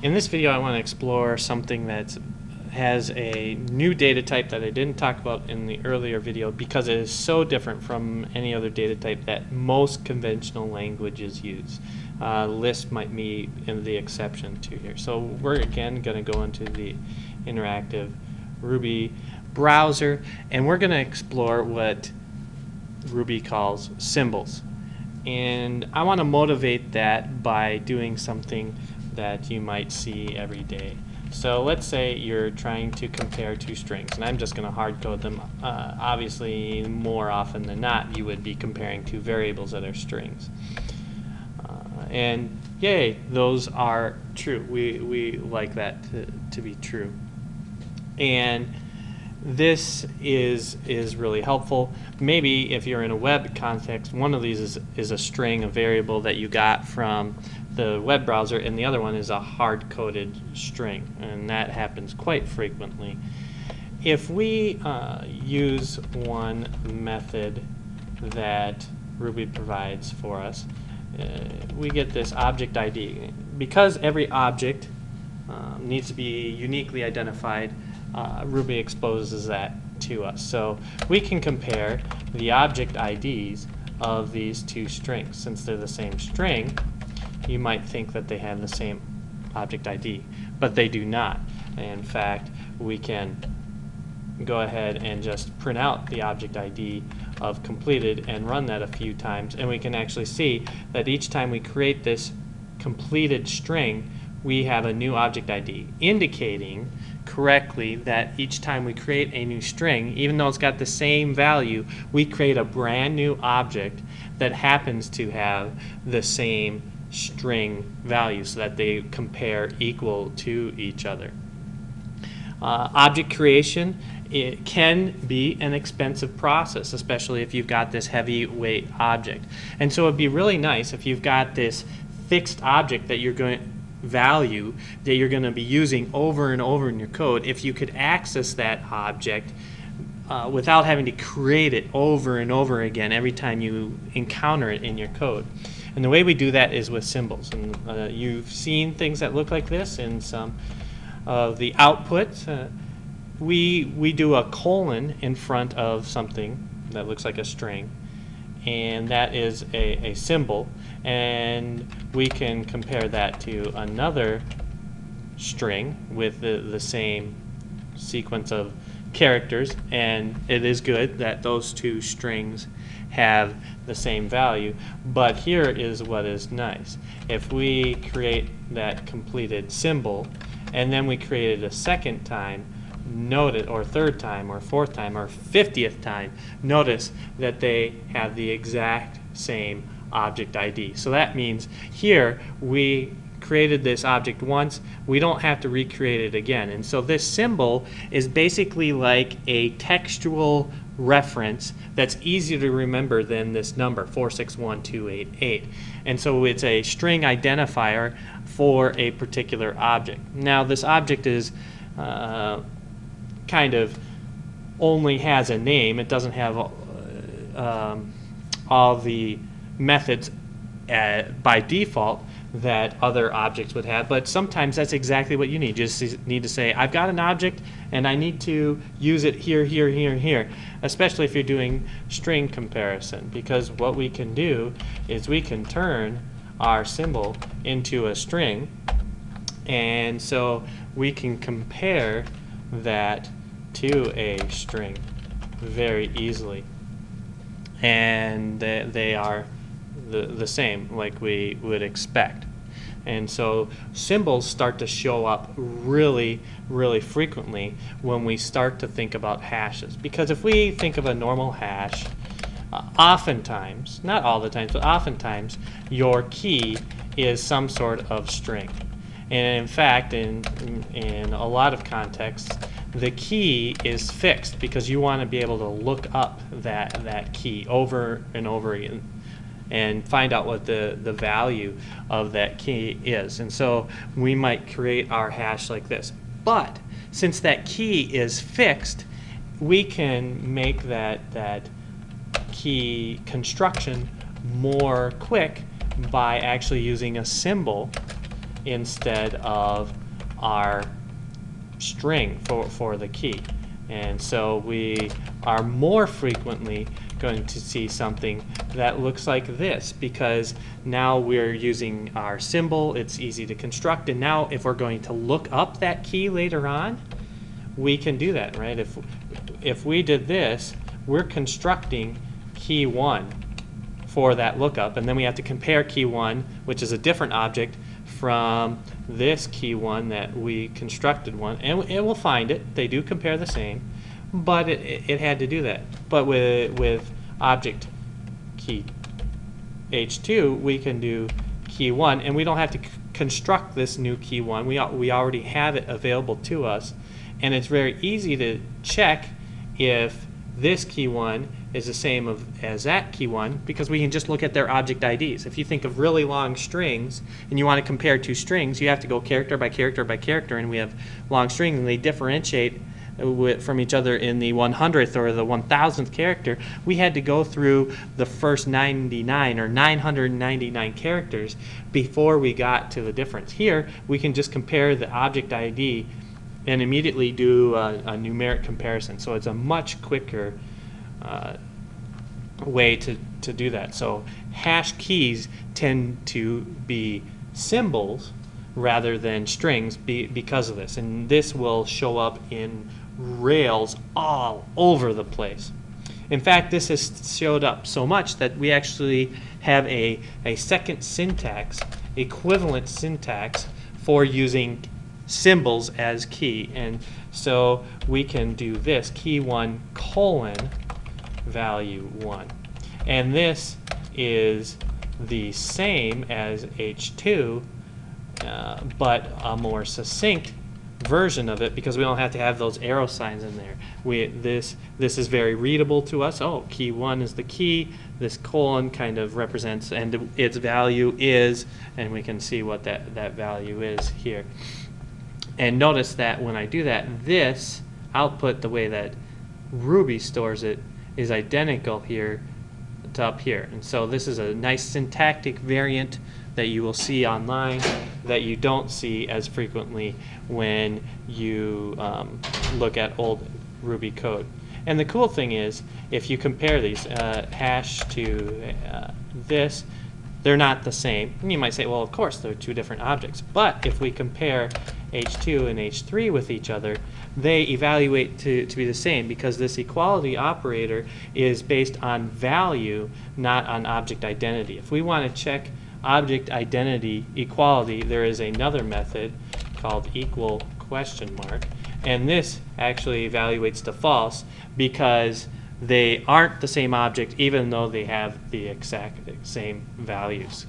In this video, I want to explore something that has a new data type that I didn't talk about in the earlier video because it is so different from any other data type that most conventional languages use. Lisp might be the exception to here. So we're again going to go into the interactive Ruby browser, and we're going to explore what Ruby calls symbols. And I want to motivate that by doing something that you might see every day. So let's say you're trying to compare two strings, and I'm just going to hard code them. Obviously, more often than not, you would be comparing two variables that are strings. And yay, those are true. We like that to be true. And this is really helpful. Maybe if you're in a web context, one of these is a string, a variable that you got from the web browser, and the other one is a hard-coded string, and that happens quite frequently. If we use one method that Ruby provides for us, we get this object ID. Because every object needs to be uniquely identified, Ruby exposes that to us. So we can compare the object IDs of these two strings. Since they're the same string, you might think that they have the same object ID, but they do not. In fact, we can go ahead and just print out the object ID of completed and run that a few times, and we can actually see that each time we create this completed string, we have a new object ID, indicating correctly that each time we create a new string, even though it's got the same value, we create a brand new object that happens to have the same string value so that they compare equal to each other. Object creation, it can be an expensive process, especially if you've got this heavyweight object. And so it'd be really nice if you've got this fixed object that you're going to be using over and over in your code, if you could access that object without having to create it over and over again every time you encounter it in your code. And the way we do that is with symbols. And you've seen things that look like this in some of the outputs. We do a colon in front of something that looks like a string, and that is a symbol, and we can compare that to another string with the same sequence of characters, and it is good that those two strings have the same value. But here is what is nice. If we create that completed symbol and then we create it a second time, notice, or third time, or fourth time, or 50th time, notice that they have the exact same object ID. So that means here we created this object once, we don't have to recreate it again. And so this symbol is basically like a textual reference that's easier to remember than this number 461288. And so it's a string identifier for a particular object. Now this object is kind of only has a name. It doesn't have all the methods by default that other objects would have, but sometimes that's exactly what you need. You just need to say, I've got an object and I need to use it here, here, here, here, especially if you're doing string comparison, because what we can do is we can turn our symbol into a string, and so we can compare that to a string very easily, and they are the same, like we would expect. And so symbols start to show up really, really frequently when we start to think about hashes. Because if we think of a normal hash, oftentimes, not all the time, but oftentimes, your key is some sort of string. And in fact, in a lot of contexts, the key is fixed because you want to be able to look up that key over and over again and find out what the value of that key is. And so we might create our hash like this. But since that key is fixed, we can make that key construction more quick by actually using a symbol instead of our string for the key. And so we are more frequently going to see something that looks like this, because now we're using our symbol, it's easy to construct, and now if we're going to look up that key later on, we can do that, right? If we did this, we're constructing key 1 for that lookup, and then we have to compare key 1, which is a different object, from this key 1 that we constructed one, and it will find it. They do compare the same, but it had to do that. But with object key H2, we can do key 1, and we don't have to construct this new key 1. We already have it available to us, and it's very easy to check if this key 1 is the same as that key 1, because we can just look at their object IDs. If you think of really long strings and you want to compare two strings, you have to go character by character by character, and we have long strings and they differentiate from each other in the 100th or the 1000th character. We had to go through the first 99 or 999 characters before we got to the difference. Here we can just compare the object ID and immediately do a numeric comparison. So it's a much quicker way to do that. So hash keys tend to be symbols rather than strings because of this, and this will show up in Rails all over the place. In fact, this has showed up so much that we actually have a second syntax, equivalent syntax, for using symbols as key. And so we can do this, key 1 colon value 1. And this is the same as H2, but a more succinct version of it, because we don't have to have those arrow signs in there. This is very readable to us. Oh, key 1 is the key. This colon kind of represents, and its value is, and we can see what that value is here. And notice that when I do that, this output, the way that Ruby stores it, is identical here to up here. And so this is a nice syntactic variant that you will see online that you don't see as frequently when you look at old Ruby code. And the cool thing is, if you compare these, hash to this, they're not the same. And you might say, well, of course, they're two different objects. But if we compare H2 and H3 with each other, they evaluate to be the same, because this equality operator is based on value, not on object identity. If we want to check object identity equality, there is another method called equal question mark, and this actually evaluates to false because they aren't the same object even though they have the exact same values.